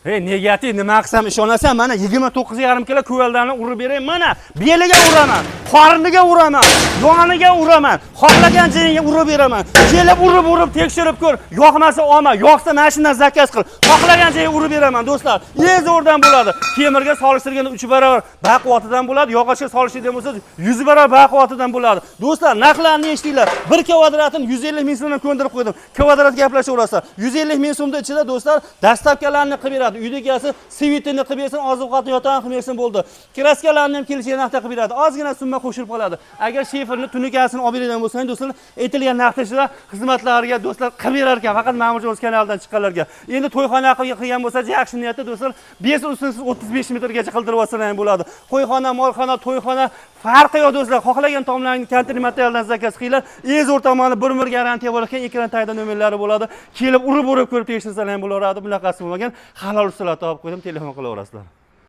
Negativ nima qilsam ishonasan, mana 29,5 kilo ko'vallarni urib beray, mana beliga uraman, qorniga uraman, yoniga uraman, xohlagan joyiga urib beraman. Kelib urib tekshirib ko'r, yoqmasa olma, yoqsa mashinadan zakaz qil. Xohlagan joyiga urib beraman do'stlar. Zo'rdan bo'ladi. Temirga solishtirganda 3 barobar baquvvatidan bo'ladi, yog'ochga solishtirganda bo'lsa 100 barobar baquvvatidan bo'ladi. Do'stlar, narxlarni eshitdinglar. 1 kvadratini 150 ming so'mdan ko'ndirib qo'ydim. Kvadrat gaplashaverasizlar. 150 ming so'mda ichida do'stlar, dastavkalarni qilib beradi. Uyda kelsa, svitini qilib bersin, oziq-ovqatni yotan qilib bersin bo'ldi. Kraskalarni ham kelishgan narxda qilib beradi. Ozgina summa qo'shilib qoladi. Agar sheferni tunikasini olib beradigan bo'lsangiz, do'stlar, aytilgan narxda xizmatlarga do'stlar qilib berar ekan, faqat Ma'murjon o'z kanalidan chiqqanlarga. Endi to'yxona qilgan bo'lsa, yaxshi niyatda do'stlar, 5 usiz 35 metrgacha qildirib olsalar ham bo'ladi. Qo'yxona, molxona, to'yxona farqi yo'q do'stlar. Xohlagan tomlarni konteyner materialdan zakaz qilinglar. Zo'r tomoni 1 garantiya bo'lgan ekran tagida nomerlari bo'ladi. Kelib urib ko'rib tekshirsalar ham bo'laveradi. Bunaqasi bo'lmagan halol usullar topib qo'ydim, telefon qilaverasizlar.